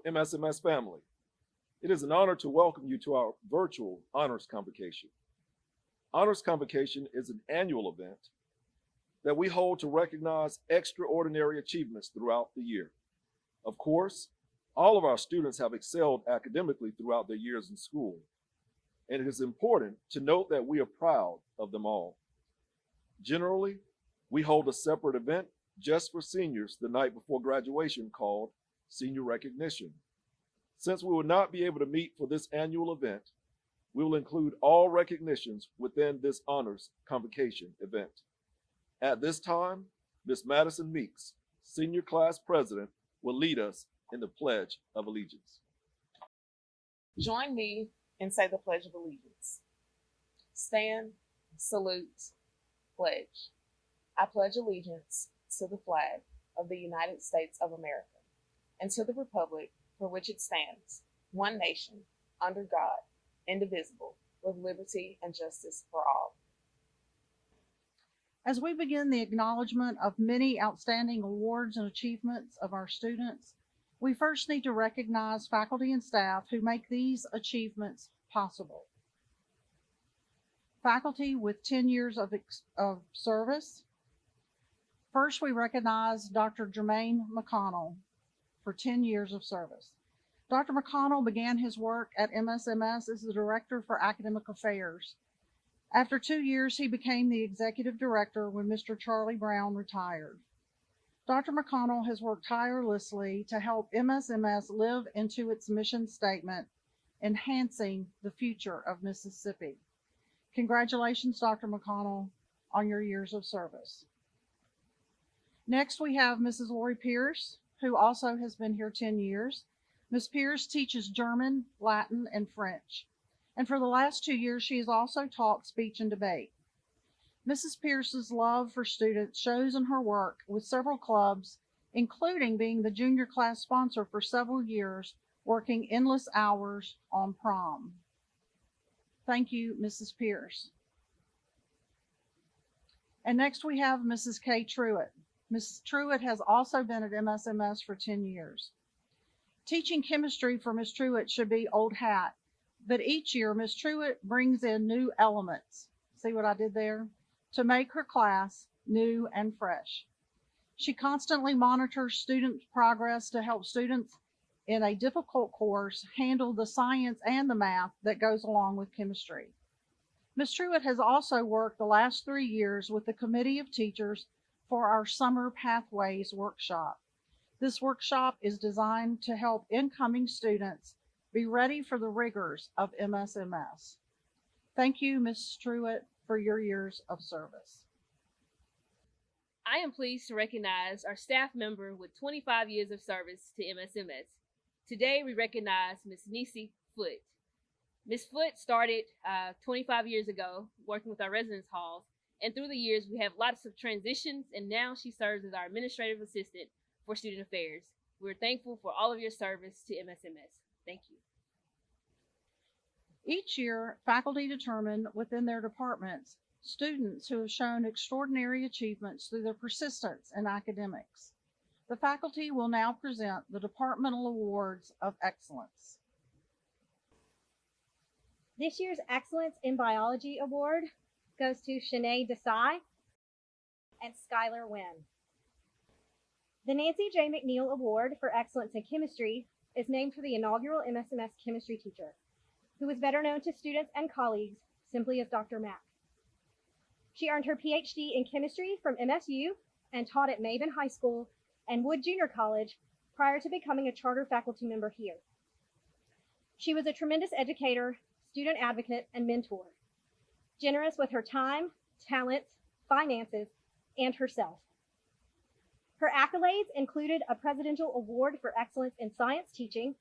MSMS family. It is an honor to welcome you to our virtual Honors Convocation. Honors Convocation is an annual event that we hold to recognize extraordinary achievements throughout the year. Of course, all of our students have excelled academically throughout their years in school, and it is important to note that we are proud of them all. Generally, we hold a separate event just for seniors the night before graduation called Senior Recognition. Since we will not be able to meet for this annual event, we will include all recognitions within this Honors Convocation event. At this time, Ms. Madison Meeks, Senior Class President, will lead us in the Pledge of Allegiance. Join me and say the Pledge of Allegiance. Stand, salute, pledge. I pledge allegiance to the flag of the United States of America and to the republic for which it stands, one nation, under God, indivisible, with liberty and justice for all. As we begin the acknowledgement of many outstanding awards and achievements of our students, we first need to recognize faculty and staff who make these achievements possible. Faculty with 10 years of service. First, we recognize Dr. Jermaine McConnell for 10 years of service. Dr. McConnell began his work at MSMS as the Director for Academic Affairs. After 2 years, he became the Executive Director when Mr. Charlie Brown retired. Dr. McConnell has worked tirelessly to help MSMS live into its mission statement, enhancing the future of Mississippi. Congratulations, Dr. McConnell, on your years of service. Next, we have Mrs. Lori Pierce, who also has been here 10 years. Ms. Pierce teaches German, Latin, and French. And for the last 2 years, she has also taught speech and debate. Mrs. Pierce's love for students shows in her work with several clubs, including being the junior class sponsor for several years, working endless hours on prom. Thank you, Mrs. Pierce. And next we have Mrs. Kay Truitt. Mrs. Truitt has also been at MSMS for 10 years. Teaching chemistry for Ms. Truitt should be old hat, but each year Ms. Truitt brings in new elements. See what I did there? To make her class new and fresh. She constantly monitors student progress to help students in a difficult course handle the science and the math that goes along with chemistry. Ms. Truitt has also worked the last 3 years with the Committee of Teachers for our Summer Pathways workshop. This workshop is designed to help incoming students be ready for the rigors of MSMS. Thank you, Ms. Truitt, for your years of service. I am pleased to recognize our staff member with 25 years of service to MSMS. Today, we recognize Ms. Nisi Foote. Ms. Foote started 25 years ago working with our residence halls, and through the years, we have lots of transitions, and now she serves as our administrative assistant for student affairs. We're thankful for all of your service to MSMS. Thank you. Each year, faculty determine within their departments students who have shown extraordinary achievements through their persistence in academics. The faculty will now present the Departmental Awards of Excellence. This year's Excellence in Biology Award goes to Shanae Desai and Skylar Wynn. The Nancy J. McNeil Award for Excellence in Chemistry is named for the inaugural MSMS chemistry teacher, who is better known to students and colleagues simply as Dr. Mack. She earned her PhD in chemistry from MSU and taught at Maben High School and Wood Junior College prior to becoming a charter faculty member here. She was a tremendous educator, student advocate, and mentor, generous with her time, talents, finances, and herself. Her accolades included a Presidential Award for Excellence in Science Teaching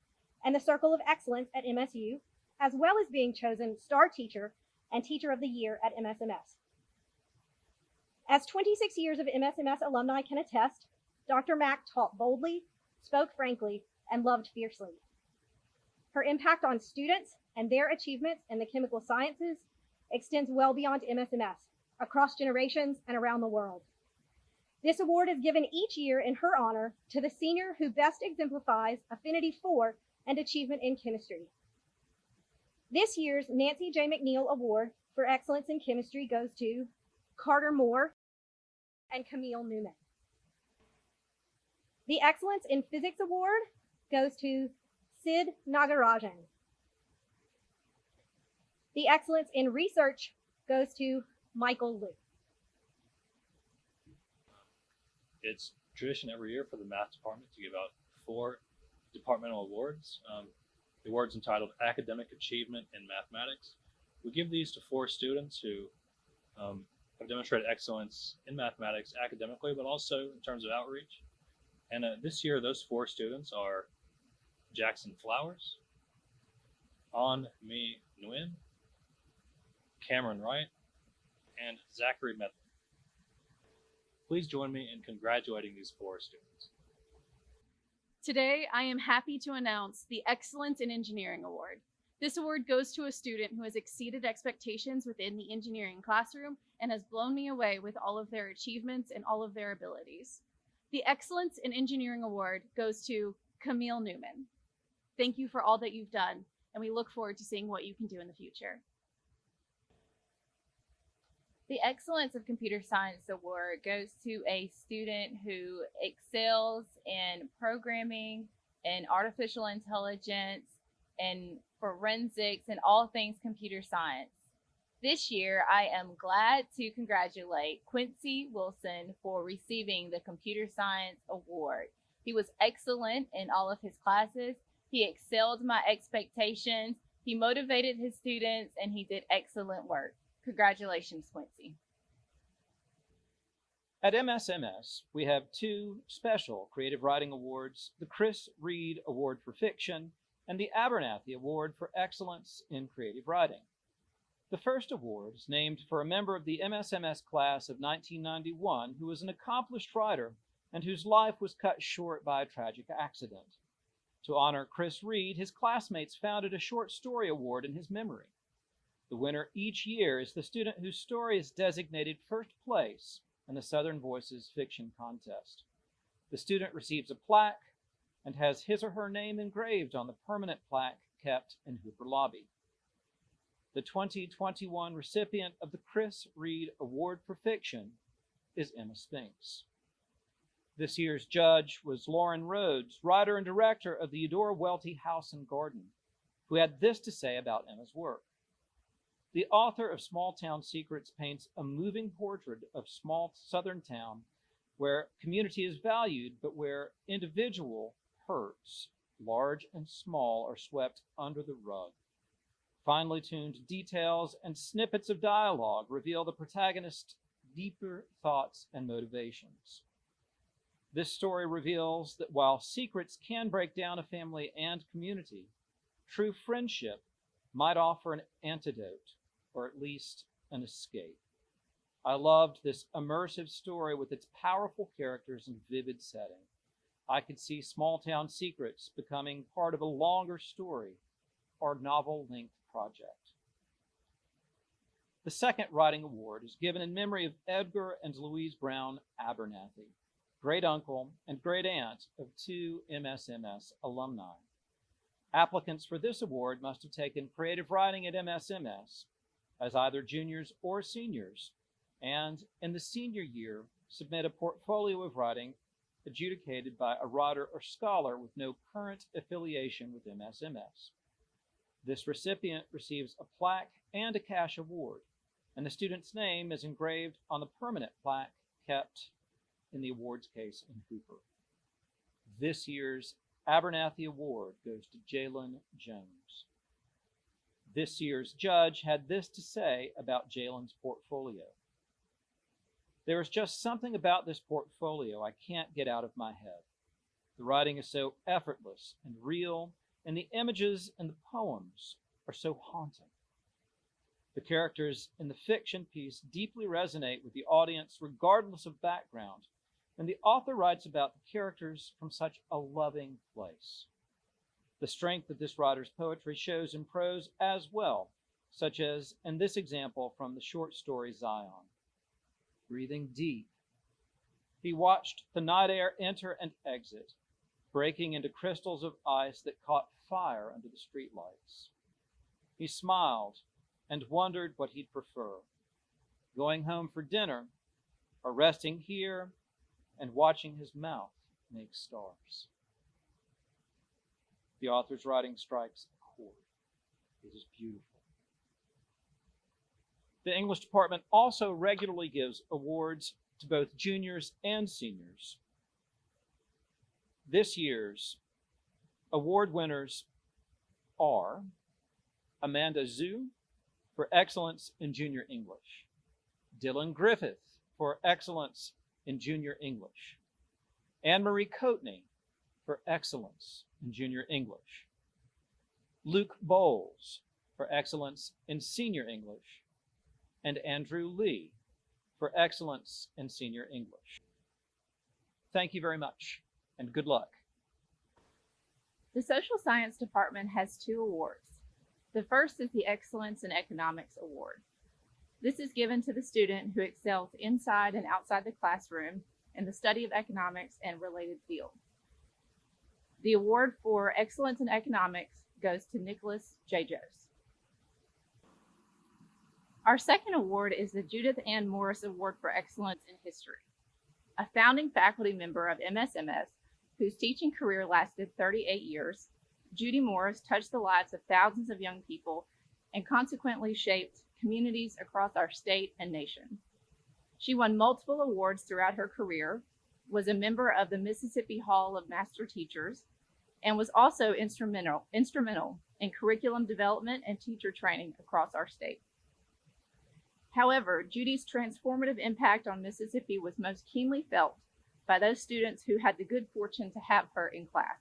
and the Circle of Excellence at MSU, as well as being chosen Star Teacher and Teacher of the Year at MSMS. As 26 years of MSMS alumni can attest, Dr. Mack taught boldly, spoke frankly, and loved fiercely. Her impact on students and their achievements in the chemical sciences extends well beyond MSMS, across generations and around the world. This award is given each year in her honor to the senior who best exemplifies affinity for and achievement in chemistry. This year's Nancy J. McNeil Award for Excellence in Chemistry goes to Carter Moore and Camille Newman. The Excellence in Physics Award goes to Sid Nagarajan. The Excellence in Research goes to Michael Liu. It's tradition every year for the math department to give out 4 departmental awards. The award's entitled Academic Achievement in Mathematics. We give these to 4 students who have demonstrated excellence in mathematics academically, but also in terms of outreach. And this year, those 4 students are Jackson Flowers, An Mi Nguyen, Cameron Wright, and Zachary Medley. Please join me in congratulating these 4 students. Today, I am happy to announce the Excellence in Engineering Award. This award goes to a student who has exceeded expectations within the engineering classroom and has blown me away with all of their achievements and all of their abilities. The Excellence in Engineering Award goes to Camille Newman. Thank you for all that you've done, and we look forward to seeing what you can do in the future. The Excellence of Computer Science Award goes to a student who excels in programming and artificial intelligence and forensics and all things computer science. This year, I am glad to congratulate Quincy Wilson for receiving the Computer Science Award. He was excellent in all of his classes. He excelled my expectations. He motivated his students, and he did excellent work. Congratulations, Quincy. At MSMS, we have 2 special creative writing awards, the Chris Reed Award for Fiction and the Abernathy Award for Excellence in Creative Writing. The first award is named for a member of the MSMS class of 1991 who was an accomplished writer and whose life was cut short by a tragic accident. To honor Chris Reed, his classmates founded a short story award in his memory. The winner each year is the student whose story is designated first place in the Southern Voices Fiction Contest. The student receives a plaque and has his or her name engraved on the permanent plaque kept in Hooper Lobby. The 2021 recipient of the Chris Reed Award for Fiction is Emma Spinks. This year's judge was Lauren Rhodes, writer and director of the Eudora Welty House and Garden, who had this to say about Emma's work. The author of Small Town Secrets paints a moving portrait of small southern town where community is valued, but where individual hurts, large and small, are swept under the rug. Finely tuned details and snippets of dialogue reveal the protagonist's deeper thoughts and motivations. This story reveals that while secrets can break down a family and community, true friendship might offer an antidote, or at least an escape. I loved this immersive story with its powerful characters and vivid setting. I could see Small Town Secrets becoming part of a longer story or novel-length project. The second writing award is given in memory of Edgar and Louise Brown Abernathy, great uncle and great aunt of 2 MSMS alumni. Applicants for this award must have taken creative writing at MSMS as either juniors or seniors, and in the senior year submit a portfolio of writing adjudicated by a writer or scholar with no current affiliation with MSMS. This recipient receives a plaque and a cash award, and the student's name is engraved on the permanent plaque kept in the awards case in Hooper. This year's Abernathy Award goes to Jalen Jones. This year's judge had this to say about Jalen's portfolio. There is just something about this portfolio I can't get out of my head. The writing is so effortless and real, and the images and the poems are so haunting. The characters in the fiction piece deeply resonate with the audience regardless of background, and the author writes about the characters from such a loving place. The strength of this writer's poetry shows in prose as well, such as in this example from the short story Zion. Breathing deep, He watched the night air enter and exit, breaking into crystals of ice that caught fire under the streetlights. He smiled and wondered what he'd prefer, going home for dinner or resting here and watching his mouth make stars. The author's writing strikes a chord. It is beautiful. The English department also regularly gives awards to both juniors and seniors. This year's award winners are Amanda Zhu for excellence in junior English, Dylan Griffith for excellence in junior English, Anne-Marie Coatney for excellence in junior English, Luke Bowles for excellence in senior English, and Andrew Lee for excellence in senior English. Thank you very much, and good luck. The Social Science Department has 2 awards. The first is the Excellence in Economics Award. This is given to the student who excels inside and outside the classroom in the study of economics and related fields. The award for Excellence in Economics goes to Nicholas J. Jose. Our second award is the Judith Ann Morris Award for Excellence in History. A founding faculty member of MSMS, whose teaching career lasted 38 years, Judy Morris touched the lives of thousands of young people and consequently shaped communities across our state and nation. She won multiple awards throughout her career, was a member of the Mississippi Hall of Master Teachers, and was also instrumental in curriculum development and teacher training across our state. However, Judy's transformative impact on Mississippi was most keenly felt by those students who had the good fortune to have her in class,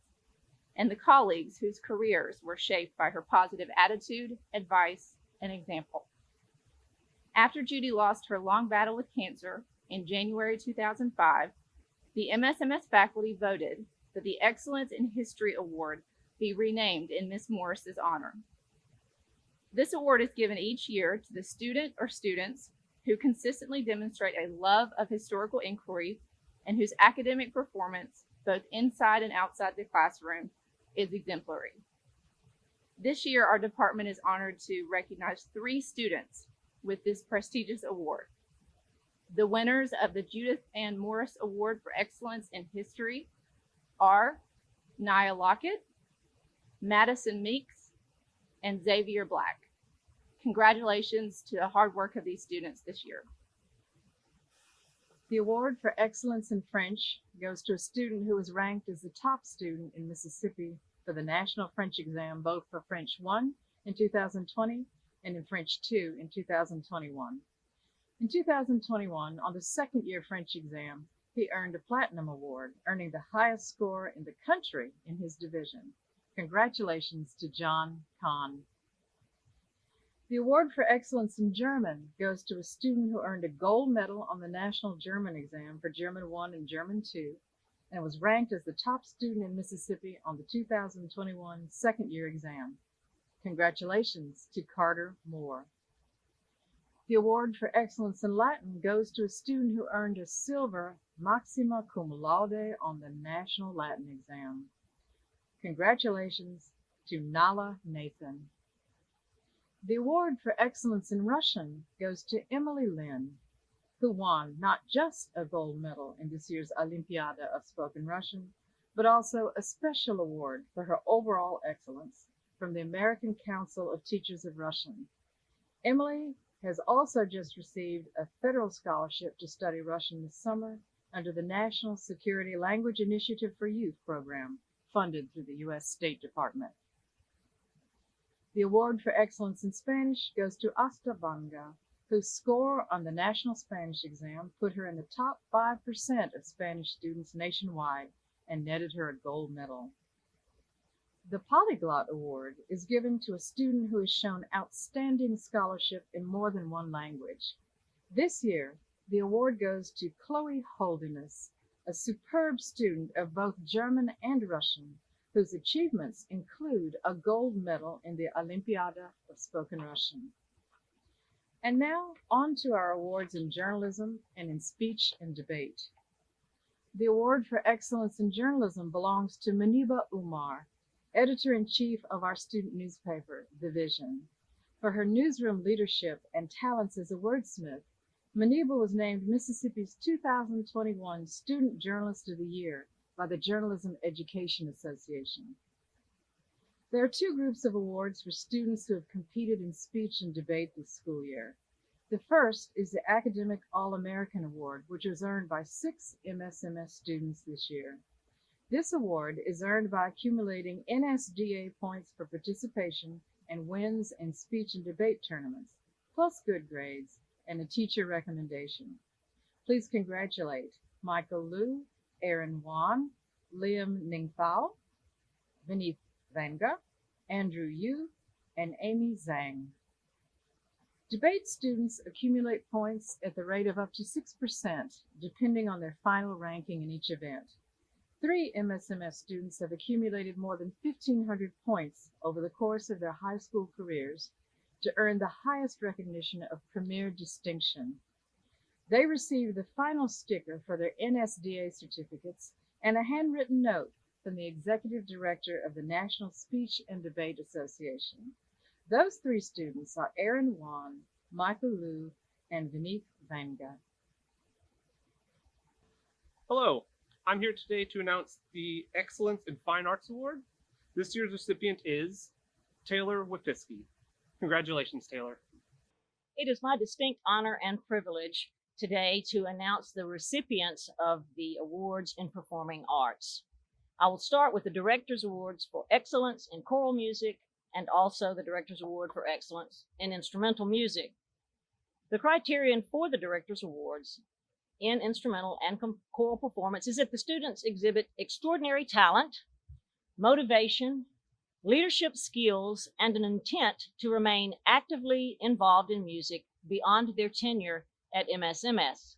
and the colleagues whose careers were shaped by her positive attitude, advice, and example. After Judy lost her long battle with cancer in January 2005, the MSMS faculty voted that the Excellence in History Award be renamed in Miss Morris's honor. This award is given each year to the student or students who consistently demonstrate a love of historical inquiry and whose academic performance, both inside and outside the classroom, is exemplary. This year, our department is honored to recognize 3 students with this prestigious award. The winners of the Judith Ann Morris Award for Excellence in History are Nia Lockett, Madison Meeks, and Xavier Black. Congratulations to the hard work of these students this year. The award for excellence in French goes to a student who was ranked as the top student in Mississippi for the National French Exam, both for French 1 in 2020 and in French 2 in 2021. In 2021, on the second-year French exam, he earned a Platinum Award, earning the highest score in the country in his division. Congratulations to John Kahn. The award for excellence in German goes to a student who earned a gold medal on the National German Exam for German 1 and German 2, and was ranked as the top student in Mississippi on the 2021 second-year exam. Congratulations to Carter Moore. The award for excellence in Latin goes to a student who earned a silver maxima cum laude on the National Latin Exam. Congratulations to Nala Nathan. The award for excellence in Russian goes to Emily Lin, who won not just a gold medal in this year's Olympiada of Spoken Russian, but also a special award for her overall excellence from the American Council of Teachers of Russian. Emily has also just received a federal scholarship to study Russian this summer under the National Security Language Initiative for Youth program, funded through the U.S. State Department. The award for excellence in Spanish goes to Asta Banga, whose score on the National Spanish exam put her in the top 5% of Spanish students nationwide and netted her a gold medal. The Polyglot Award is given to a student who has shown outstanding scholarship in more than one language. This year, the award goes to Chloe Holdiness, a superb student of both German and Russian, whose achievements include a gold medal in the Olympiada of Spoken Russian. And now, on to our awards in journalism and in speech and debate. The award for excellence in journalism belongs to Maniba Umar, editor-in-chief of our student newspaper, The Vision. For her newsroom leadership and talents as a wordsmith, Maniba was named Mississippi's 2021 Student Journalist of the Year by the Journalism Education Association. There are two groups of awards for students who have competed in speech and debate this school year. The first is the Academic All-American Award, which was earned by 6 MSMS students this year. This award is earned by accumulating NSDA points for participation and wins in speech and debate tournaments, plus good grades and a teacher recommendation. Please congratulate Michael Liu, Aaron Vaughn, Liam Ningthao, Vinith Vanga, Andrew Yu, and Amy Zhang. Debate students accumulate points at the rate of up to 6%, depending on their final ranking in each event. 3 MSMS students have accumulated more than 1,500 points over the course of their high school careers to earn the highest recognition of premier distinction. They received the final sticker for their NSDA certificates and a handwritten note from the Executive Director of the National Speech and Debate Association. Those 3 students are Aaron Wan, Michael Liu, and Vinith Vanga. Hello, I'm here today to announce the Excellence in Fine Arts Award. This year's recipient is Taylor Wifisky. Congratulations, Taylor. It is my distinct honor and privilege today to announce the recipients of the awards in performing arts. I will start with the Director's Awards for Excellence in Choral Music and also the Director's Award for Excellence in Instrumental Music. The criterion for the Director's Awards in instrumental and choral performance is that the students exhibit extraordinary talent, motivation, leadership skills, and an intent to remain actively involved in music beyond their tenure at MSMS.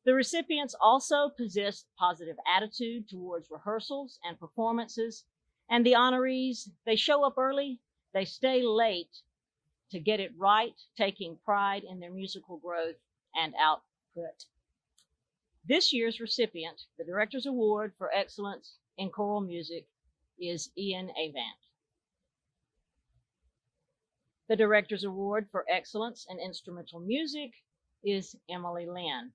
The recipients also possess positive attitude towards rehearsals and performances, and the honorees, they show up early, they stay late to get it right, taking pride in their musical growth and output. This year's recipient, the Director's Award for Excellence in Choral Music, is Ian Avant. The Director's Award for Excellence in Instrumental Music is Emily Lynn.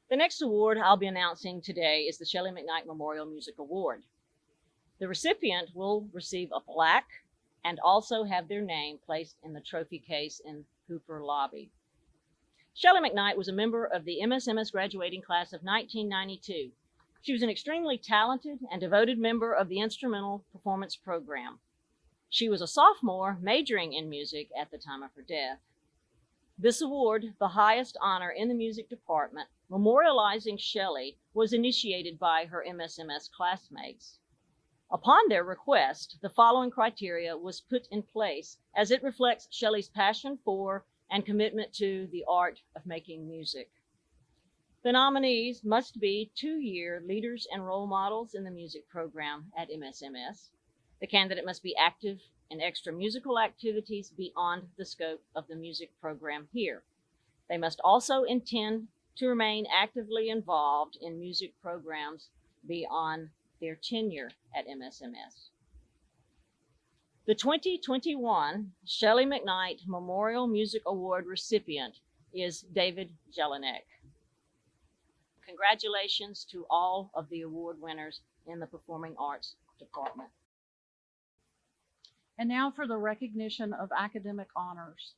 The next award I'll be announcing today is the Shelley McKnight Memorial Music Award. The recipient will receive a plaque and also have their name placed in the trophy case in Hooper Lobby. Shelley McKnight was a member of the MSMS graduating class of 1992. She was an extremely talented and devoted member of the instrumental performance program. She was a sophomore majoring in music at the time of her death. This award, the highest honor in the music department, memorializing Shelley, was initiated by her MSMS classmates. Upon their request, the following criteria was put in place as it reflects Shelley's passion for and commitment to the art of making music. The nominees must be 2-year leaders and role models in the music program at MSMS. The candidate must be active in extra musical activities beyond the scope of the music program here. They must also intend to remain actively involved in music programs beyond their tenure at MSMS. The 2021 Shelley McKnight Memorial Music Award recipient is David Jelinek. Congratulations to all of the award winners in the Performing Arts Department. And now for the recognition of academic honors.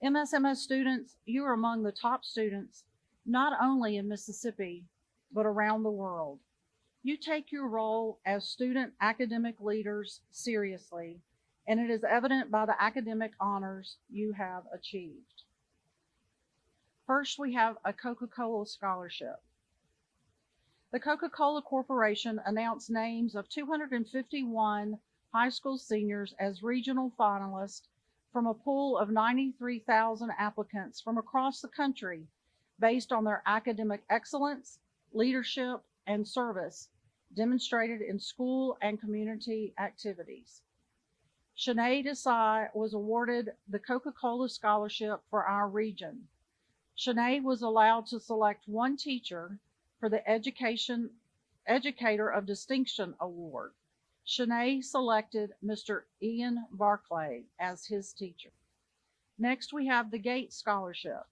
MSMS students, you are among the top students, not only in Mississippi, but around the world. You take your role as student academic leaders seriously, and it is evident by the academic honors you have achieved. First, we have a Coca-Cola scholarship. The Coca-Cola Corporation announced names of 251 high school seniors as regional finalists from a pool of 93,000 applicants from across the country based on their academic excellence, leadership, and service demonstrated in school and community activities. Shanae Desai was awarded the Coca-Cola Scholarship for our region. Shanae was allowed to select one teacher for the Educator of Distinction Award. Shanae selected Mr. Ian Barclay as his teacher. Next, we have the Gates Scholarship.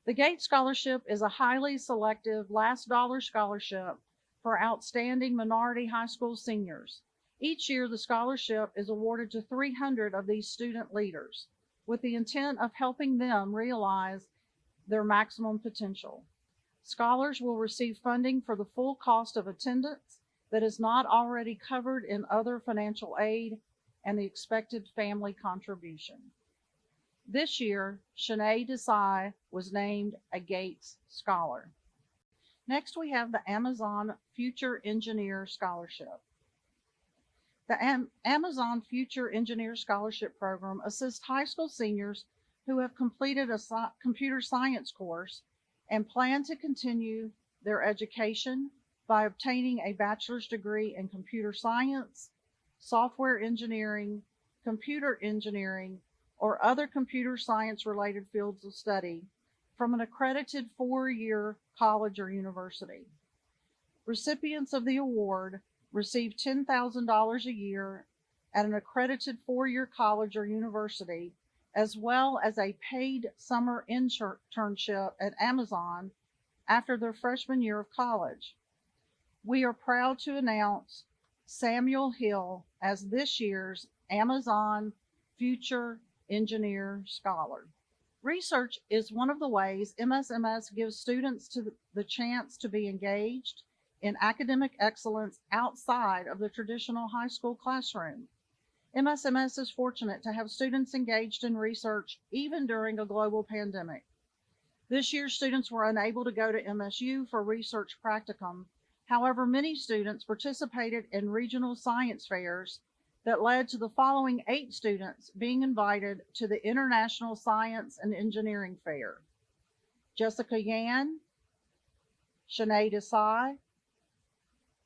The Gates Scholarship is a highly selective last dollar scholarship for outstanding minority high school seniors. Each year, the scholarship is awarded to 300 of these student leaders with the intent of helping them realize their maximum potential. Scholars will receive funding for the full cost of attendance that is not already covered in other financial aid and the expected family contribution. This year, Shanae Desai was named a Gates Scholar. Next, we have the Amazon Future Engineer Scholarship. The Amazon Future Engineer Scholarship Program assists high school seniors who have completed a computer science course and plan to continue their education by obtaining a bachelor's degree in computer science, software engineering, computer engineering, or other computer science related fields of study from an accredited 4-year college or university. Recipients of the award receive $10,000 a year at an accredited 4-year college or university, as well as a paid summer internship at Amazon after their freshman year of college. We are proud to announce Samuel Hill as this year's Amazon Future Engineer Scholar. Research is one of the ways MSMS gives students the chance to be engaged in academic excellence outside of the traditional high school classroom. MSMS is fortunate to have students engaged in research even during a global pandemic. This year, students were unable to go to MSU for research practicum. However, many students participated in regional science fairs that led to the following 8 students being invited to the International Science and Engineering Fair: Jessica Yan, Shanae Desai,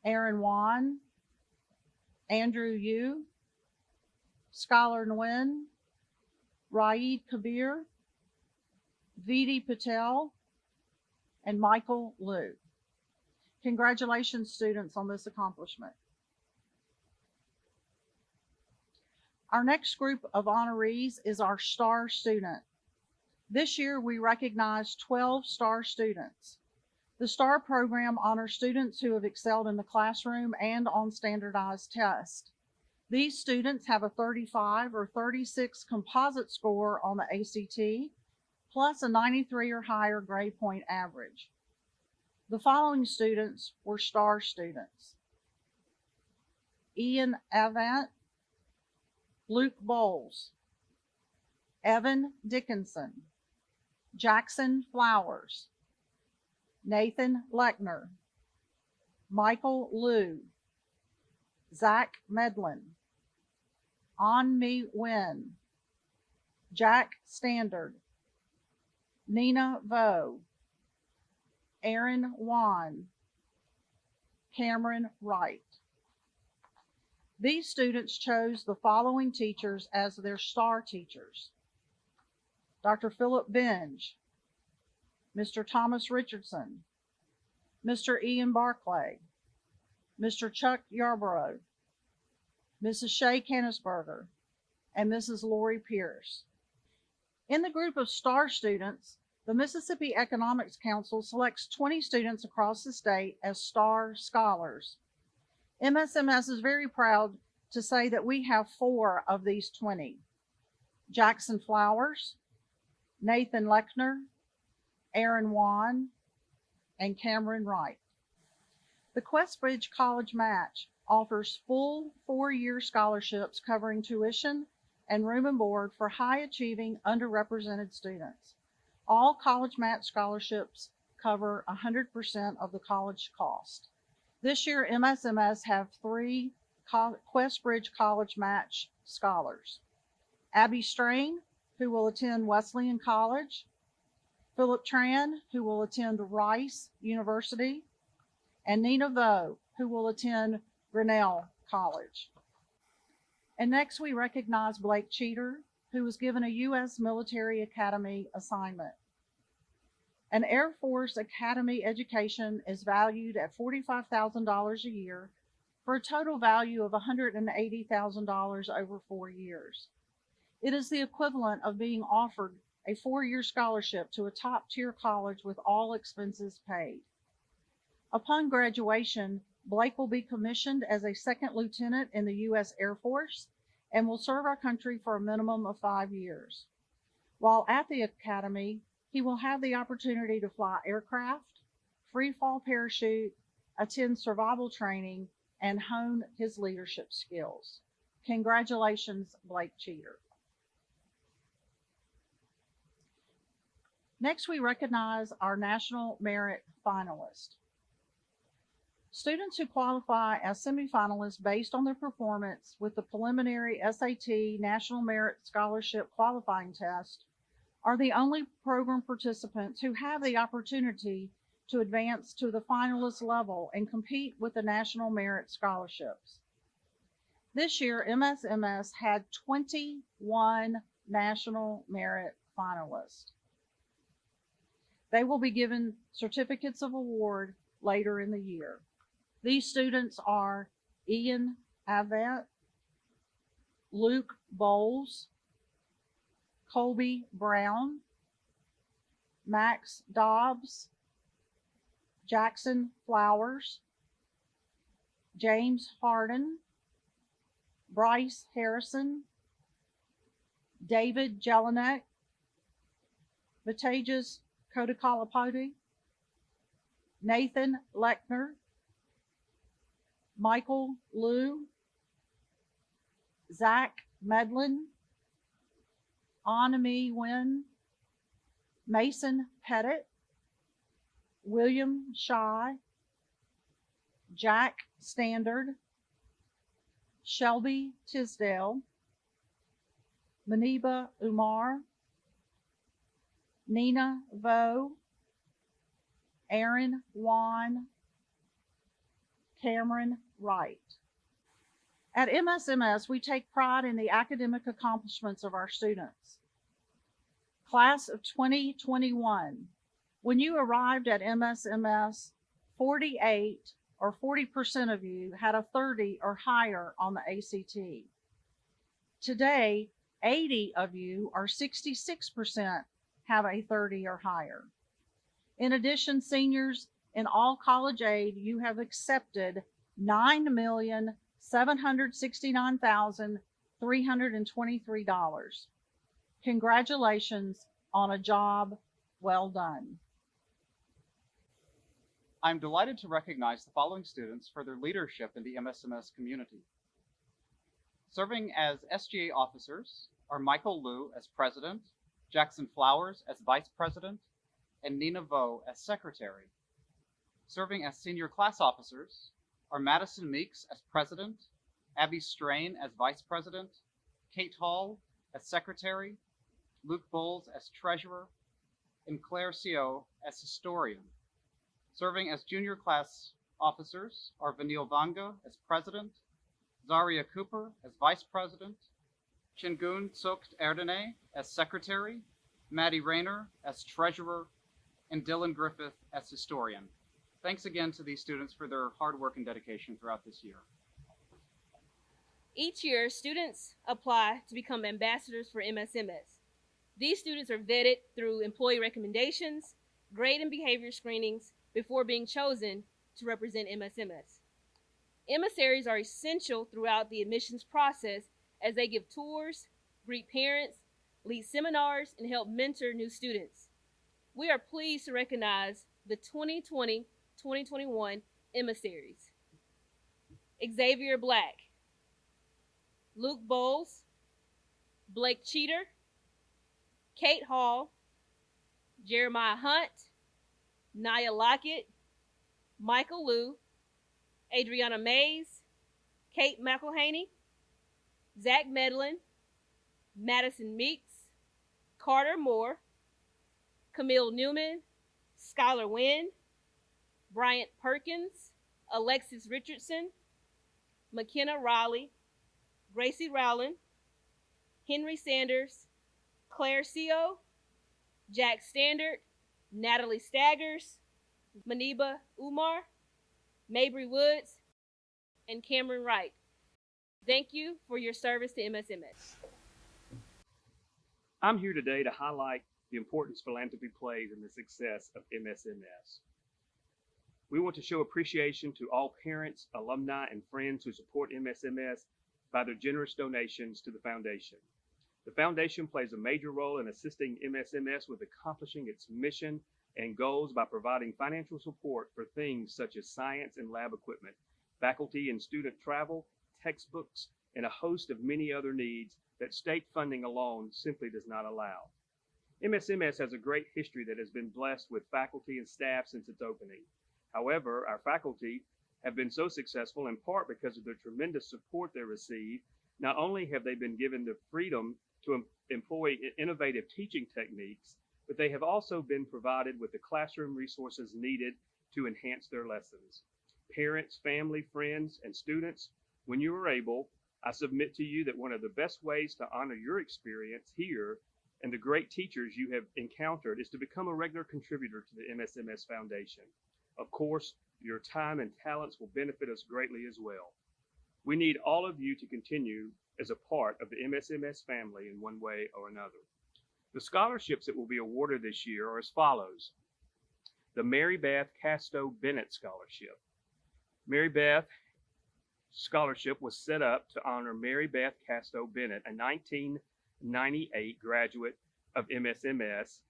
Aaron Vaughn, Andrew Yu, Skylar Nguyen, Raeed Kabir, Vidi Patel, and Michael Liu. Congratulations, students, on this accomplishment. Our next group of honorees is our STAR student. This year, we recognize 12 STAR students. The STAR program honors students who have excelled in the classroom and on standardized tests. These students have a 35 or 36 composite score on the ACT, plus a 93 or higher grade point average. The following students were STAR students: Ian Avant, Luke Bowles, Evan Dickinson, Jackson Flowers, Nathan Lechner, Michael Liu, Zach Medlin, An-Mi Nguyen, Jack Standard, Nina Vo, Aaron Wan, Cameron Wright. These students chose the following teachers as their STAR teachers: Dr. Philip Benge, Mr. Thomas Richardson, Mr. Ian Barclay, Mr. Chuck Yarborough, Mrs. Shay Cannisberger, and Mrs. Lori Pierce. In the group of STAR students, the Mississippi Economics Council selects 20 students across the state as STAR Scholars. MSMS is very proud to say that we have 4 of these 20: Jackson Flowers, Nathan Lechner, Aaron Wan, and Cameron Wright. The Questbridge College Match offers full 4-year scholarships covering tuition and room and board for high-achieving underrepresented students. All college match scholarships cover 100% of the college cost. This year, MSMS have 3 Questbridge College Match scholars: Abby Strain, who will attend Wesleyan College; Philip Tran, who will attend Rice University; and Nina Vo, who will attend Grinnell College. And next, we recognize Blake Cheater, who was given a U.S. Military Academy assignment. An Air Force Academy education is valued at $45,000 a year for a total value of $180,000 over 4 years. It is the equivalent of being offered a 4-year scholarship to a top-tier college with all expenses paid. Upon graduation, Blake will be commissioned as a second lieutenant in the U.S. Air Force and will serve our country for a minimum of 5 years. While at the academy, he will have the opportunity to fly aircraft, free fall parachute, attend survival training, and hone his leadership skills. Congratulations, Blake Cheater. Next, we recognize our National Merit Finalist. Students who qualify as semifinalists based on their performance with the preliminary SAT National Merit Scholarship qualifying test are the only program participants who have the opportunity to advance to the finalist level and compete with the National Merit Scholarships. This year, MSMS had 21 National Merit finalists. They will be given certificates of award later in the year. These students are Ian Avett, Luke Bowles, Colby Brown, Max Dobbs, Jackson Flowers, James Harden, Bryce Harrison, David Jelinek, Vitajas Kodakalapodi, Nathan Lechner, Michael Liu, Zach Medlin, Anami Nguyen, Mason Pettit, William Shy, Jack Standard, Shelby Tisdale, Maniba Umar, Nina Vo, Aaron Wan, Cameron Wright. At MSMS, we take pride in the academic accomplishments of our students. Class of 2021, when you arrived at MSMS, 48 or 40% of you had a 30 or higher on the ACT. Today, 80 of you or 66% have a 30 or higher. In addition, seniors in all college aid, you have accepted $9,769,323. Congratulations on a job well done. I'm delighted to recognize the following students for their leadership in the MSMS community. Serving as SGA officers are Michael Liu as president, Jackson Flowers as vice president, and Nina Vo as secretary. Serving as senior class officers are Madison Meeks as president, Abby Strain as vice president, Kate Hall as secretary, Luke Bowles as treasurer, and Claire Sio as historian. Serving as junior class officers are Vanil Vanga as president, Zaria Cooper as vice president, Chingun Sokt Erdene as secretary, Maddie Rayner as treasurer, and Dylan Griffith as historian. Thanks again to these students for their hard work and dedication throughout this year. Each year, students apply to become ambassadors for MSMS. These students are vetted through employee recommendations, grade and behavior screenings before being chosen to represent MSMS. Emissaries are essential throughout the admissions process as they give tours, greet parents, lead seminars, and help mentor new students. We are pleased to recognize the 2020-2021 emissaries. Xavier Black, Luke Bowles, Blake Cheater, Kate Hall, Jeremiah Hunt, Nia Lockett, Michael Liu, Adriana Mays, Kate McElhaney, Zach Medlin, Madison Meeks, Carter Moore, Camille Newman, Skylar Wynn, Bryant Perkins, Alexis Richardson, McKenna Raleigh, Gracie Rowland, Henry Sanders, Claire Sio, Jack Standard, Natalie Staggers, Maniba Umar, Mabry Woods, and Cameron Wright. Thank you for your service to MSMS. I'm here today to highlight the importance philanthropy plays in the success of MSMS. We want to show appreciation to all parents, alumni, and friends who support MSMS by their generous donations to the foundation. The foundation plays a major role in assisting MSMS with accomplishing its mission and goals by providing financial support for things such as science and lab equipment, faculty and student travel, textbooks, and a host of many other needs that state funding alone simply does not allow. MSMS has a great history that has been blessed with faculty and staff since its opening. However, our faculty have been so successful in part because of the tremendous support they receive. Not only have they been given the freedom to employ innovative teaching techniques, but they have also been provided with the classroom resources needed to enhance their lessons. Parents, family, friends, and students, when you are able, I submit to you that one of the best ways to honor your experience here and the great teachers you have encountered is to become a regular contributor to the MSMS Foundation. Of course, your time and talents will benefit us greatly as well. We need all of you to continue as a part of the MSMS family in one way or another. The scholarships that will be awarded this year are as follows. The Mary Beth Casto Bennett Scholarship. Mary Beth Scholarship was set up to honor Mary Beth Casto Bennett, a 1998 graduate of MSMS.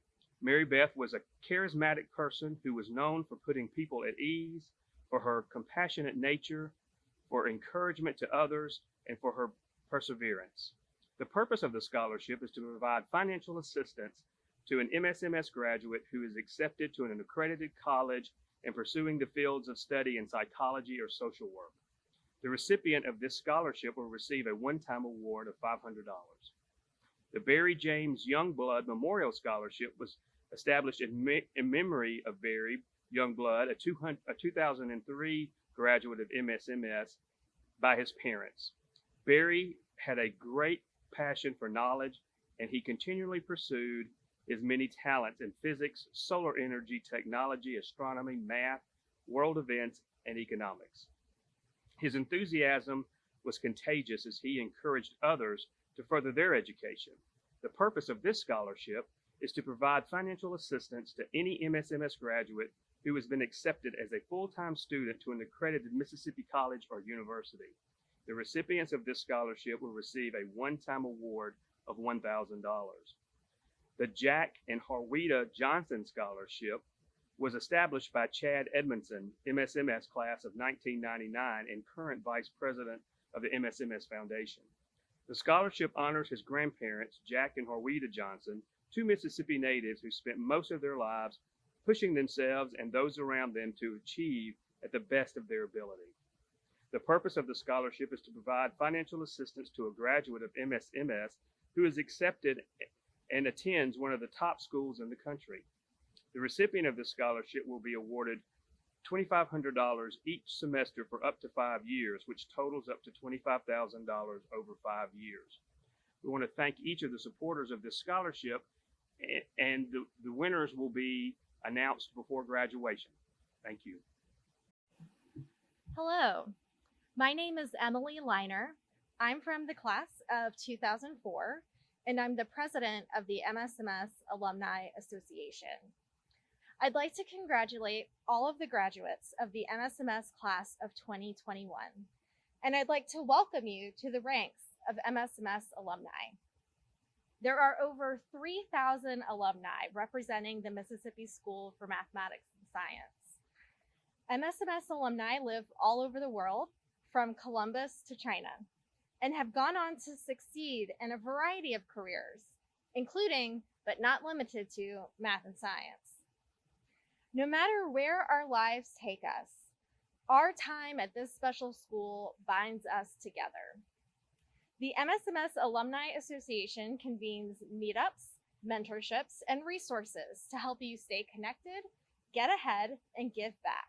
Mary Beth was a charismatic person who was known for putting people at ease, for her compassionate nature, for encouragement to others, and for her perseverance. The purpose of the scholarship is to provide financial assistance to an MSMS graduate who is accepted to an accredited college and pursuing the fields of study in psychology or social work. The recipient of this scholarship will receive a one-time award of $500. The Barry James Youngblood Memorial Scholarship was established in memory of Barry Youngblood, a 2003 graduate of MSMS, by his parents. Barry had a great passion for knowledge, and he continually pursued his many talents in physics, solar energy, technology, astronomy, math, world events, and economics. His enthusiasm was contagious as he encouraged others to further their education. The purpose of this scholarship is to provide financial assistance to any MSMS graduate who has been accepted as a full-time student to an accredited Mississippi college or university. The recipients of this scholarship will receive a one-time award of $1,000. The Jack and Harwita Johnson Scholarship was established by Chad Edmondson, MSMS class of 1999 and current Vice President of the MSMS Foundation. The scholarship honors his grandparents, Jack and Harwita Johnson, two Mississippi natives who spent most of their lives pushing themselves and those around them to achieve at the best of their ability. The purpose of the scholarship is to provide financial assistance to a graduate of MSMS who is accepted and attends one of the top schools in the country. The recipient of this scholarship will be awarded $2,500 each semester for up to 5 years, which totals up to $25,000 over 5 years. We want to thank each of the supporters of this scholarship, and the winners will be announced before graduation. Thank you. Hello, my name is Emily Liner. I'm from the class of 2004, and I'm the president of the MSMS Alumni Association. I'd like to congratulate all of the graduates of the MSMS class of 2021, and I'd like to welcome you to the ranks of MSMS alumni. There are over 3,000 alumni representing the Mississippi School for Mathematics and Science. MSMS alumni live all over the world, from Columbus to China, and have gone on to succeed in a variety of careers, including, but not limited to, math and science. No matter where our lives take us, our time at this special school binds us together. The MSMS Alumni Association convenes meetups, mentorships, and resources to help you stay connected, get ahead, and give back.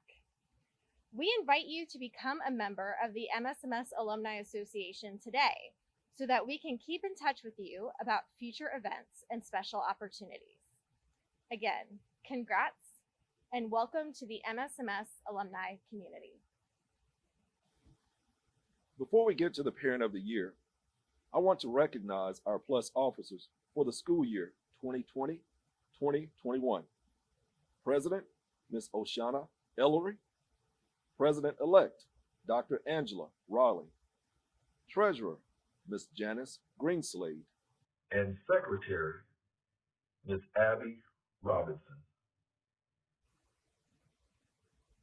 We invite you to become a member of the MSMS Alumni Association today so that we can keep in touch with you about future events and special opportunities. Again, Congrats and welcome to the MSMS alumni community. Before we get to the Parent of the Year, I want to recognize our PLUS officers for the school year 2020-2021. President, Ms. Oshana Ellery. President-elect, Dr. Angela Raleigh. Treasurer, Ms. Janice Greenslade. And Secretary, Ms. Abby Robinson.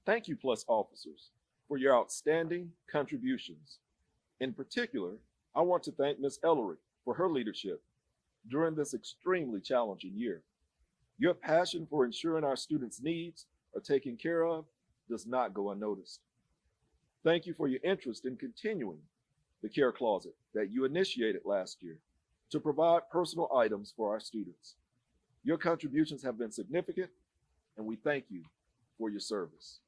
Thank you, PLUS officers, for your outstanding contributions. In particular, I want to thank Ms. Ellery for her leadership during this extremely challenging year. Your passion for ensuring our students' needs are taken care of does not go unnoticed. Thank you for your interest in continuing the care closet that you initiated last year to provide personal items for our students. Your contributions have been significant, and we thank you for your service.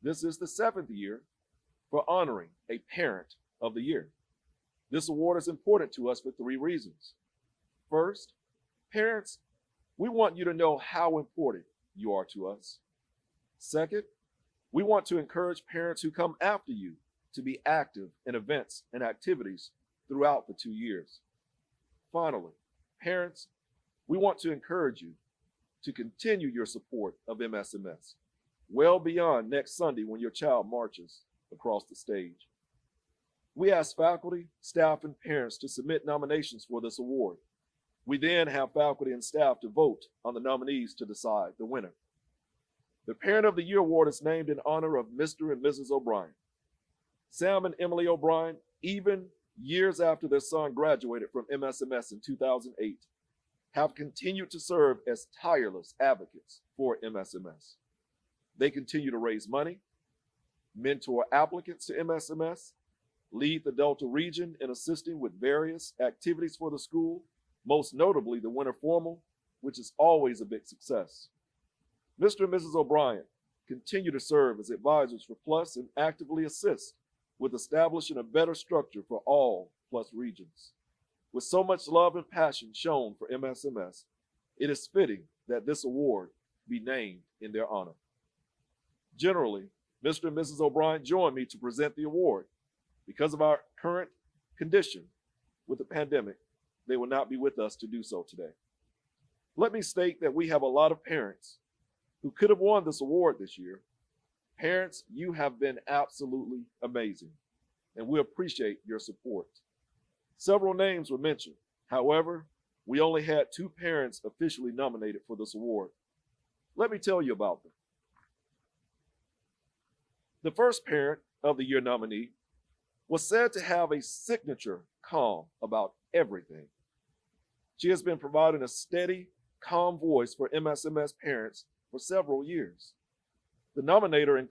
This is the 7th year for honoring a Parent of the Year. This award is important to us for 3 reasons. First, parents, we want you to know how important you are to us. Second, we want to encourage parents who come after you to be active in events and activities throughout the 2 years. Finally, parents, we want to encourage you to continue your support of MSMS well beyond next Sunday when your child marches across the stage. We ask faculty, staff, and parents to submit nominations for this award. We then have faculty and staff to vote on the nominees to decide the winner. The Parent of the Year Award is named in honor of Mr. and Mrs. O'Brien. Sam and Emily O'Brien, even years after their son graduated from MSMS in 2008, have continued to serve as tireless advocates for MSMS. They continue to raise money, mentor applicants to MSMS, lead the Delta region in assisting with various activities for the school, most notably the Winter Formal, which is always a big success. Mr. and Mrs. O'Brien continue to serve as advisors for PLUS and actively assist with establishing a better structure for all PLUS regions. With so much love and passion shown for MSMS, it is fitting that this award be named in their honor. Generally, Mr. and Mrs. O'Brien join me to present the award. Because of our current condition with the pandemic, they will not be with us to do so today. Let me state that we have a lot of parents who could have won this award this year. Parents, you have been absolutely amazing, and we appreciate your support. Several names were mentioned. However, we only had 2 parents officially nominated for this award. Let me tell you about them. The first Parent of the Year nominee was said to have a signature calm about everything. She has been providing a steady, calm voice for MSMS parents for several years. The nominator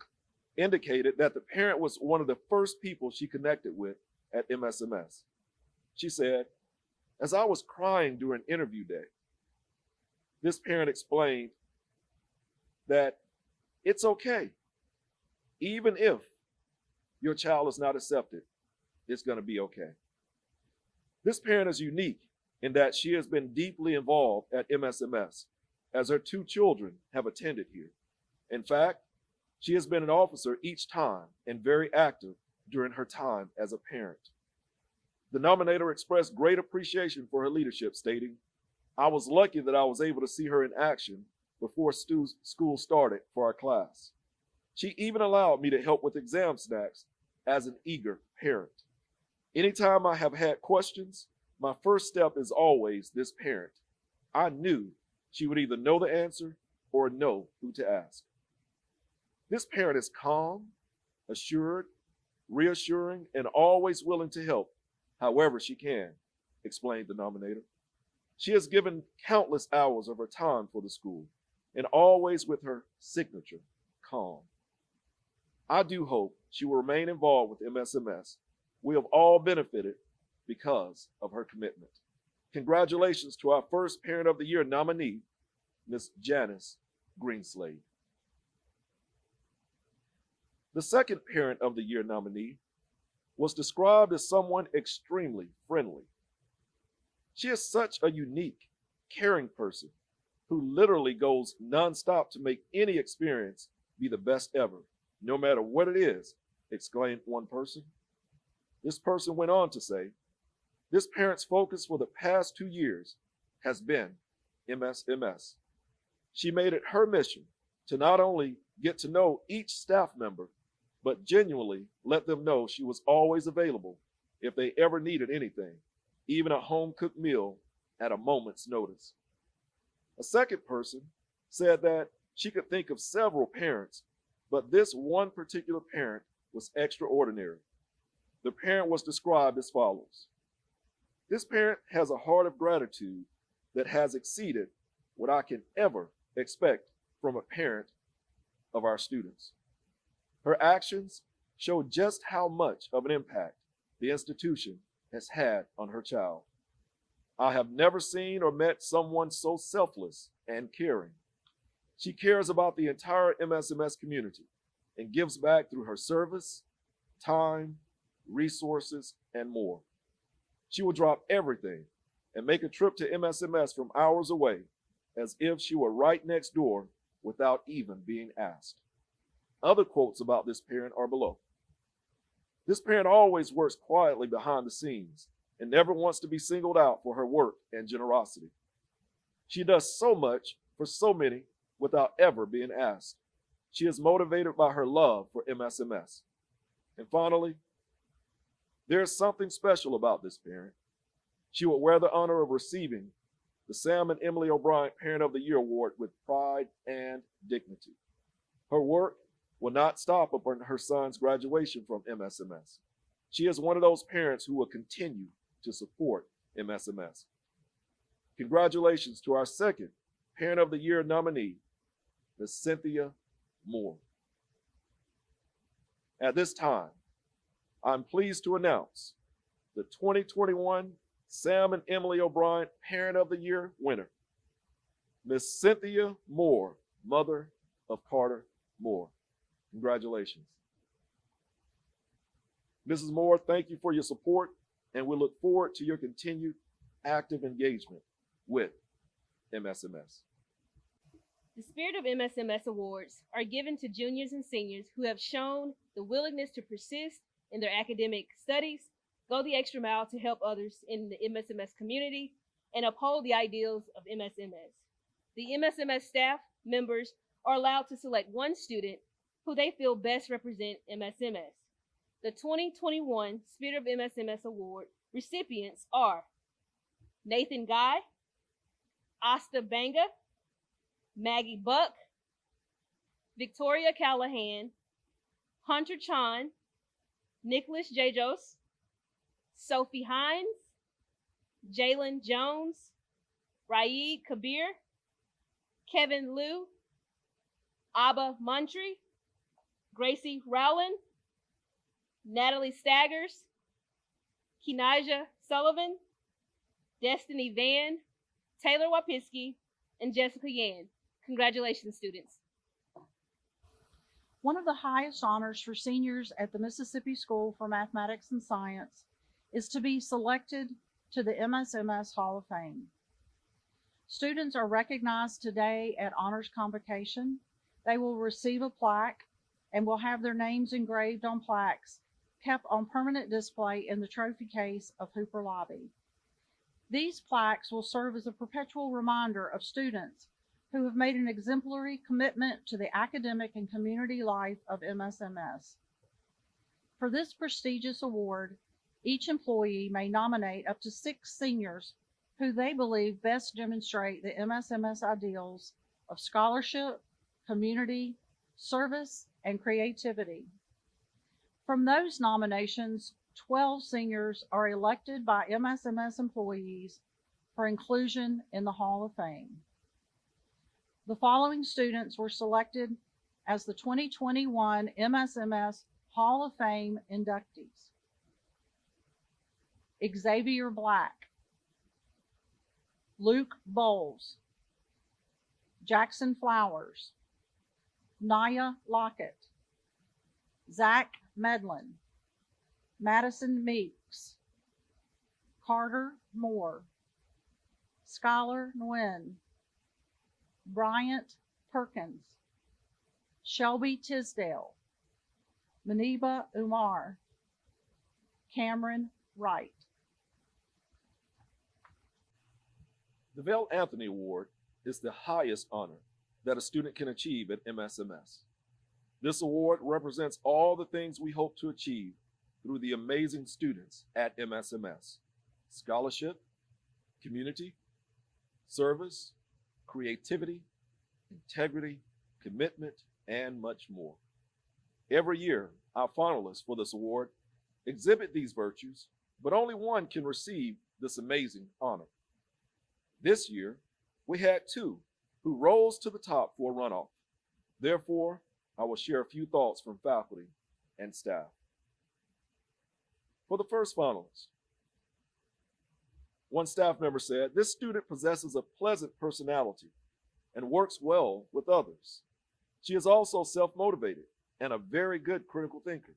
indicated that the parent was one of the first people she connected with at MSMS. She said, "As I was crying during interview day, this parent explained that it's okay. Even if your child is not accepted, it's going to be okay." This parent is unique in that she has been deeply involved at MSMS as her 2 children have attended here. In fact, she has been an officer each time and very active during her time as a parent. The nominator expressed great appreciation for her leadership, stating, "I was lucky that I was able to see her in action before school started for our class. She even allowed me to help with exam snacks as an eager parent. Anytime I have had questions, my first step is always this parent. I knew she would either know the answer or know who to ask." This parent is calm, assured, reassuring, and always willing to help however she can, explained the nominator. She has given countless hours of her time for the school and always with her signature, calm. I do hope she will remain involved with MSMS. We have all benefited because of her commitment. Congratulations to our first Parent of the Year nominee, Ms. Janice Greenslade. The second Parent of the Year nominee was described as someone extremely friendly. She is such a unique, caring person who literally goes nonstop to make any experience be the best ever, no matter what it is, exclaimed one person. This person went on to say, this parent's focus for the past 2 years has been MSMS. She made it her mission to not only get to know each staff member, but genuinely let them know she was always available if they ever needed anything, even a home-cooked meal at a moment's notice. A second person said that she could think of several parents, but this one particular parent was extraordinary. The parent was described as follows. This parent has a heart of gratitude that has exceeded what I can ever expect from a parent of our students. Her actions show just how much of an impact the institution has had on her child. I have never seen or met someone so selfless and caring. She cares about the entire MSMS community and gives back through her service, time, resources, and more. She will drop everything and make a trip to MSMS from hours away as if she were right next door without even being asked. Other quotes about this parent are below. This parent always works quietly behind the scenes and never wants to be singled out for her work and generosity. She does so much for so many without ever being asked. She is motivated by her love for MSMS. And finally, there is something special about this parent. She would wear the honor of receiving the Sam and Emily O'Brien Parent of the Year Award with pride and dignity. Her work will not stop upon her son's graduation from MSMS. She is one of those parents who will continue to support MSMS. Congratulations to our second Parent of the Year nominee, Ms. Cynthia Moore. At this time, I'm pleased to announce the 2021 Sam and Emily O'Brien Parent of the Year winner, Ms. Cynthia Moore, mother of Carter Moore. Congratulations. Mrs. Moore, thank you for your support, and we look forward to your continued active engagement with MSMS. The Spirit of MSMS Awards are given to juniors and seniors who have shown the willingness to persist in their academic studies, go the extra mile to help others in the MSMS community, and uphold the ideals of MSMS. The MSMS staff members are allowed to select one student who they feel best represent MSMS. The 2021 Spirit of MSMS Award recipients are Nathan Guy, Asta Banga, Maggie Buck, Victoria Callahan, Hunter Chan, Nicholas Jajos, Sophie Hines, Jalen Jones, Raid Kabir, Kevin Liu, Abba Muntry, Gracie Rowland, Natalie Staggers, Kenaja Sullivan, Destiny Van, Taylor Wapiski, and Jessica Yan. Congratulations, students. One of the highest honors for seniors at the Mississippi School for Mathematics and Science is to be selected to the MSMS Hall of Fame. Students are recognized today at Honors Convocation. They will receive a plaque and will have their names engraved on plaques kept on permanent display in the trophy case of Hooper Lobby. These plaques will serve as a perpetual reminder of students who have made an exemplary commitment to the academic and community life of MSMS. For this prestigious award, each employee may nominate up to 6 seniors who they believe best demonstrate the MSMS ideals of scholarship, community, service, and creativity. From those nominations, 12 seniors are elected by MSMS employees for inclusion in the Hall of Fame. The following students were selected as the 2021 MSMS Hall of Fame inductees: Xavier Black, Luke Bowles, Jackson Flowers, Naya Lockett, Zach Medlin, Madison Meeks, Carter Moore, Skylar Nguyen, Bryant Perkins, Shelby Tisdale, Maniba Umar, Cameron Wright. The Vale Anthony Award is the highest honor that a student can achieve at MSMS. This award represents all the things we hope to achieve through the amazing students at MSMS: scholarship, community, service, creativity, integrity, commitment, and much more. Every year, our finalists for this award exhibit these virtues, but only one can receive this amazing honor. This year, we had two who rose to the top for a runoff. Therefore, I will share a few thoughts from faculty and staff. For the first finalist, one staff member said, "This student possesses a pleasant personality and works well with others. She is also self-motivated and a very good critical thinker.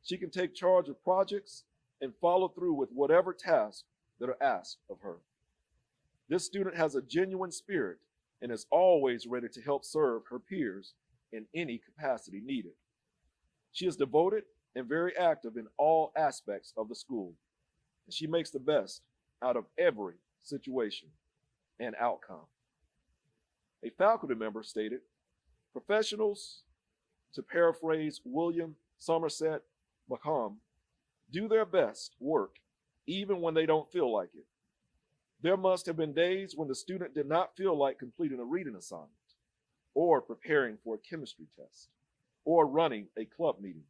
She can take charge of projects and follow through with whatever tasks that are asked of her. This student has a genuine spirit and is always ready to help serve her peers in any capacity needed. She is devoted and very active in all aspects of the school, and she makes the best out of every situation and outcome." A faculty member stated, "Professionals, to paraphrase William Somerset Maugham, do their best work even when they don't feel like it. There must have been days when the student did not feel like completing a reading assignment, or preparing for a chemistry test, or running a club meeting,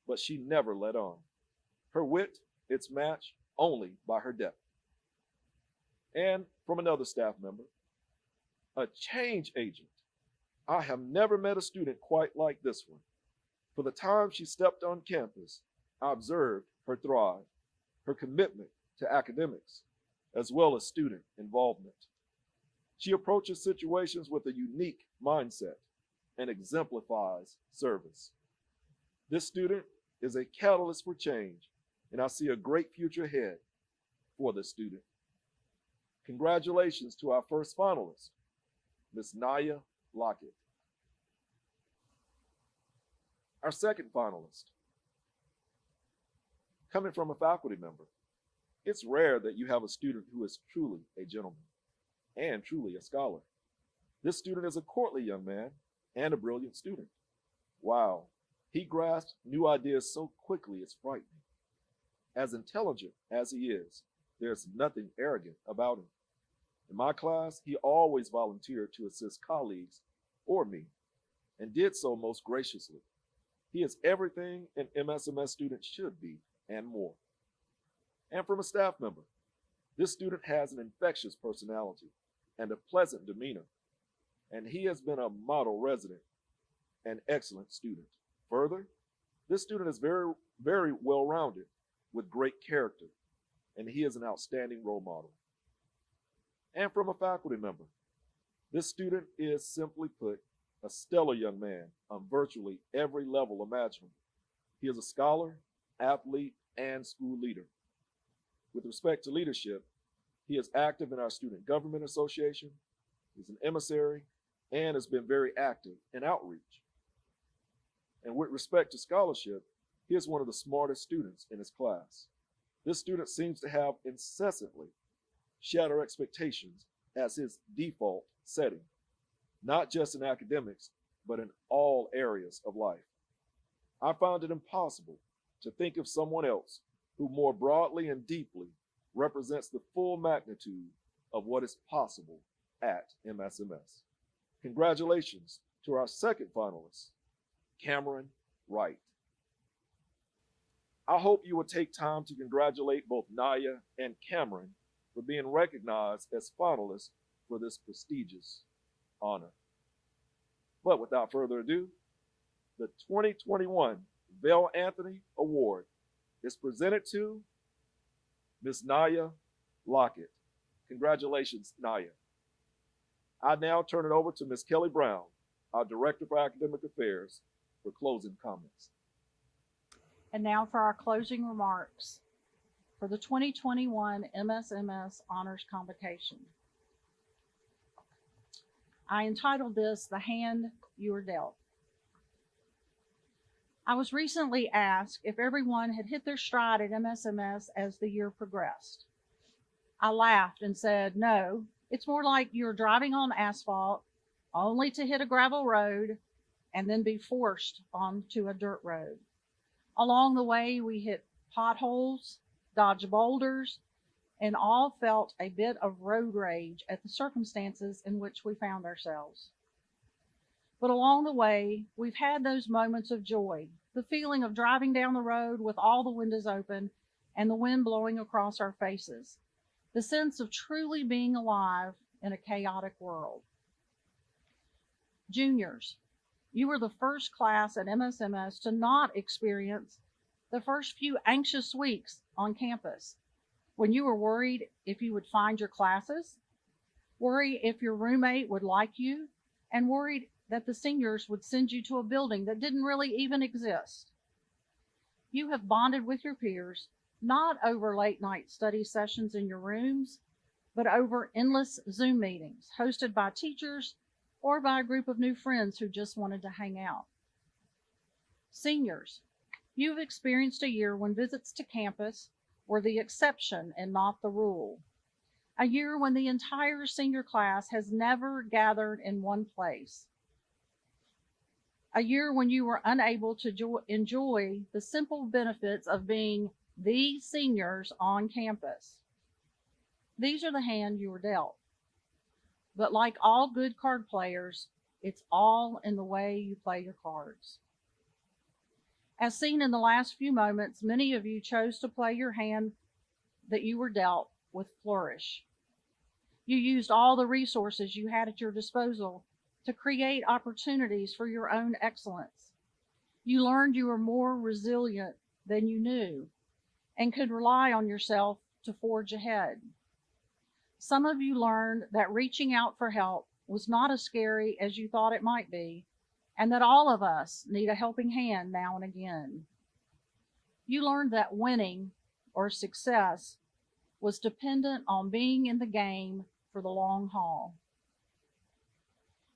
but she never let on. Her wit is matched only by her depth." And from another staff member, "A change agent. I have never met a student quite like this one. For the time she stepped on campus, I observed her thrive, her commitment to academics, as well as student involvement. She approaches situations with a unique mindset and exemplifies service. This student is a catalyst for change, and I see a great future ahead for this student." Congratulations to our first finalist, Ms. Naya Lockett. Our second finalist, coming from a faculty member, "It's rare that you have a student who is truly a gentleman and truly a scholar. This student is a courtly young man and a brilliant student. Wow, he grasps new ideas so quickly it's frightening. As intelligent as he is, there's nothing arrogant about him. In my class, he always volunteered to assist colleagues or me, and did so most graciously. He is everything an MSMS student should be and more." And from a staff member, "This student has an infectious personality and a pleasant demeanor, and he has been a model resident and excellent student. Further, this student is very, very well-rounded with great character, and he is an outstanding role model." And from a faculty member, "This student is, simply put, a stellar young man on virtually every level imaginable. He is a scholar, athlete, and school leader. With respect to leadership, he is active in our Student Government Association, he's an emissary, and has been very active in outreach. And with respect to scholarship, he is one of the smartest students in his class. This student seems to have incessantly shatter expectations as his default setting, not just in academics, but in all areas of life. I found it impossible to think of someone else who more broadly and deeply represents the full magnitude of what is possible at MSMS. Congratulations to our second finalist, Cameron Wright." I hope you will take time to congratulate both Naya and Cameron for being recognized as finalists for this prestigious honor. But without further ado, the 2021 Vale Anthony Award is presented to Ms. Naya Lockett. Congratulations, Naya. I now turn it over to Ms. Kelly Brown, our Director for Academic Affairs, for closing comments. And now for our closing remarks for the 2021 MSMS Honors Convocation. I entitled this The Hand You Were Dealt. I was recently asked if everyone had hit their stride at MSMS as the year progressed. I laughed and said, no, it's more like you're driving on asphalt only to hit a gravel road and then be forced onto a dirt road. Along the way, we hit potholes, dodged boulders, and all felt a bit of road rage at the circumstances in which we found ourselves. But along the way, we've had those moments of joy, the feeling of driving down the road with all the windows open and the wind blowing across our faces, the sense of truly being alive in a chaotic world. Juniors, you were the first class at MSMS to not experience the first few anxious weeks on campus, when you were worried if you would find your classes, worried if your roommate would like you, and worried that the seniors would send you to a building that didn't really even exist. You have bonded with your peers, not over late night study sessions in your rooms, but over endless Zoom meetings hosted by teachers or by a group of new friends who just wanted to hang out. Seniors, you've experienced a year when visits to campus were the exception and not the rule. A year when the entire senior class has never gathered in one place. A year when you were unable to enjoy the simple benefits of being the seniors on campus. These are the hand you were dealt. But like all good card players, it's all in the way you play your cards. As seen in the last few moments, many of you chose to play your hand that you were dealt with flourish. You used all the resources you had at your disposal to create opportunities for your own excellence. You learned you were more resilient than you knew and could rely on yourself to forge ahead. Some of you learned that reaching out for help was not as scary as you thought it might be, and that all of us need a helping hand now and again. You learned that winning or success was dependent on being in the game for the long haul.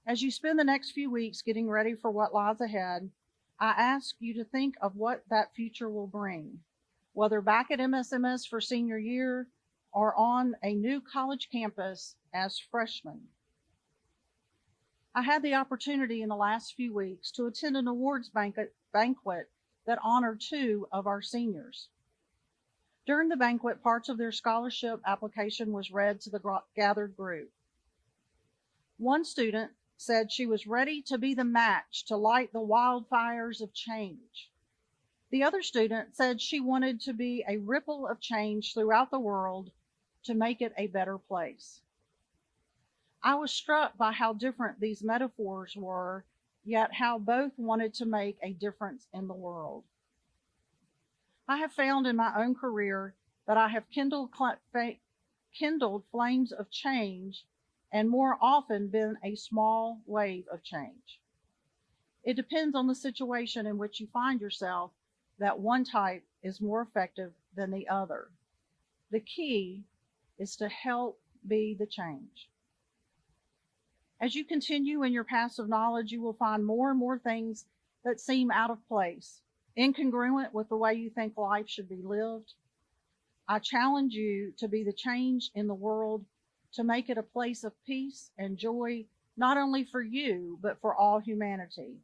As you spend the next few weeks getting ready for what lies ahead, I ask you to think of what that future will bring, whether back at MSMS for senior year or on a new college campus as freshmen. I had the opportunity in the last few weeks to attend an awards banquet that honored 2 of our seniors. During the banquet, parts of their scholarship application was read to the gathered group. One student said she was ready to be the match to light the wildfires of change. The other student said she wanted to be a ripple of change throughout the world to make it a better place. I was struck by how different these metaphors were, yet how both wanted to make a difference in the world. I have found in my own career that I have kindled flames of change and more often been a small wave of change. It depends on the situation in which you find yourself that one type is more effective than the other. The key is to help be the change. As you continue in your passive knowledge, you will find more and more things that seem out of place, incongruent with the way you think life should be lived. I challenge you to be the change in the world, to make it a place of peace and joy, not only for you, but for all humanity.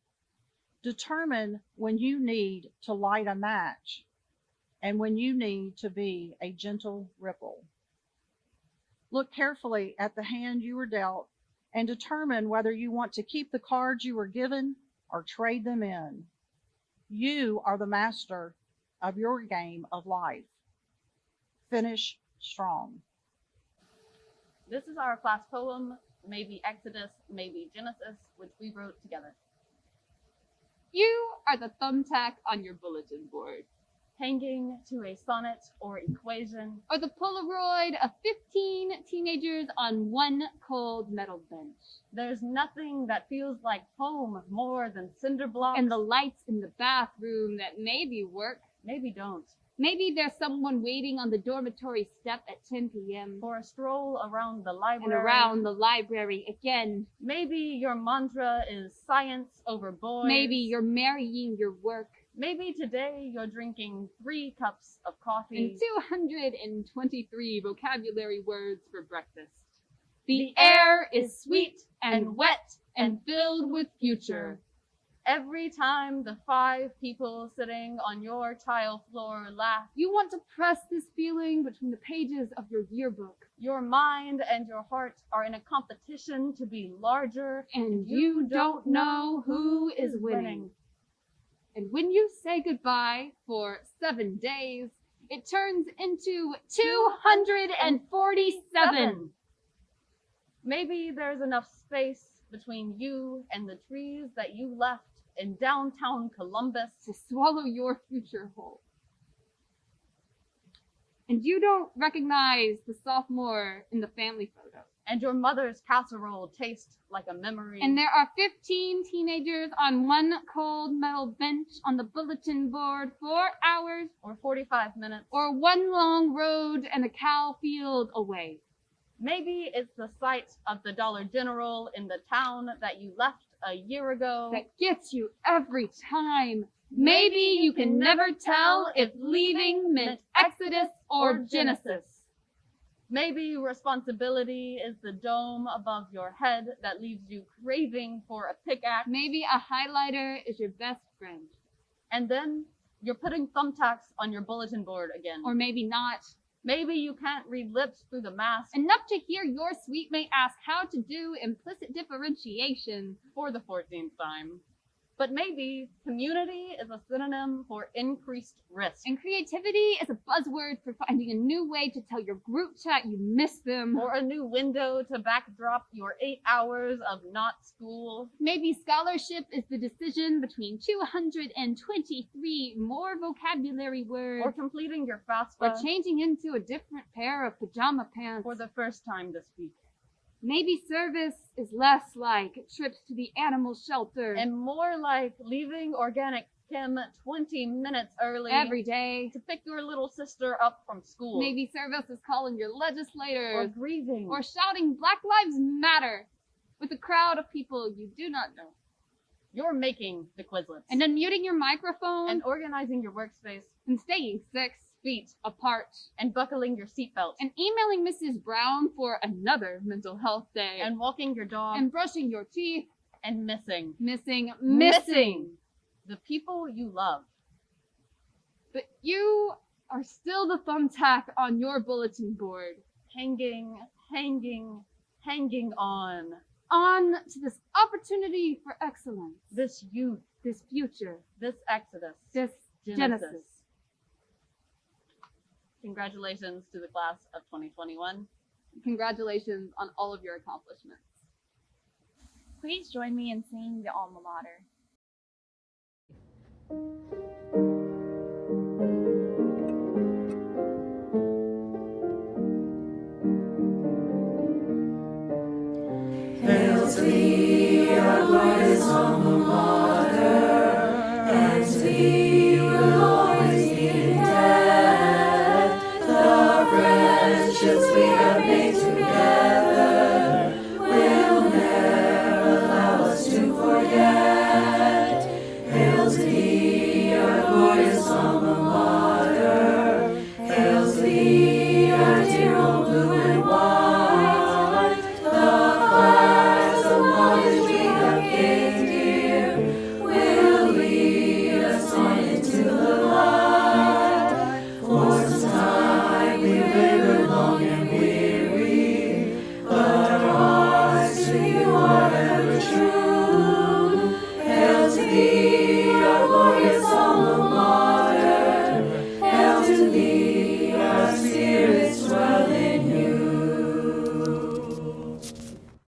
Determine when you need to light a match and when you need to be a gentle ripple. Look carefully at the hand you were dealt and determine whether you want to keep the cards you were given or trade them in. You are the master of your game of life. Finish strong. This is our class poem, maybe Exodus, maybe Genesis, which we wrote together. You are the thumbtack on your bulletin board, Hanging to a sonnet or equation, or the Polaroid of 15 teenagers on one cold metal bench. There's nothing that feels like home more than cinder blocks And the lights in the bathroom that maybe work, maybe don't. Maybe there's someone waiting on the dormitory step at 10 p.m. For a stroll around the and library. around the library again. Maybe your mantra is science over boys. Maybe you're marrying your work. Maybe today you're drinking 3 cups of coffee. And 223 vocabulary words for breakfast. The The air is sweet and wet and filled with future. Every time the 5 people sitting on your tile floor laugh, You want to press this feeling between the pages of your yearbook. your mind and your heart are in a competition to be larger, And you don't know who is winning. And when you say goodbye for 7 days, it turns into 247. Maybe there's enough space between you and the trees that you left in downtown Columbus To swallow your future whole. And you don't recognize the sophomore in the family photo. and your mother's casserole tastes like a memory. And there are 15 teenagers on one cold metal bench on the bulletin board, 4 hours or 45 minutes or one long road and a cow field away. Maybe it's the sight of the Dollar General in the town that you left a year ago That gets you every time. Maybe you can never tell if leaving meant Exodus or Genesis. Maybe responsibility is the dome above your head that leaves you craving for a pickaxe. Maybe a highlighter is your best friend. And then you're putting thumbtacks on your bulletin board again. Or maybe not. Maybe you can't read lips through the mask Enough to hear your suite mate ask how to do implicit differentiation. for the 14th time. But maybe community is a synonym for increased risk. And creativity is a buzzword for finding a new way to tell your group chat you miss them. Or a new window to backdrop your 8 hours of not school. Maybe scholarship is the decision between 223 more vocabulary words. Or completing your Or FAFSA changing into a different pair of pajama pants. for the first time this week. Maybe service is less like trips to the animal shelter. And more like leaving organic Kim 20 minutes early Every day. to pick your little sister up from school. Maybe service is calling your legislators. Or grieving. Or shouting Black Lives Matter with a crowd of people you do not know. You're making the Quizlets. And unmuting your microphone. And organizing your workspace. And staying 6 feet apart. And buckling your seatbelt. And emailing Mrs. Brown for another mental health day. And walking your dog. And brushing your teeth. And missing the people you love. But you are still the thumbtack on your bulletin board. Hanging on. On to this opportunity for excellence. This youth. This future. This exodus. This Genesis. Congratulations to the class of 2021. Congratulations on all of your accomplishments. Please join me in singing the alma mater.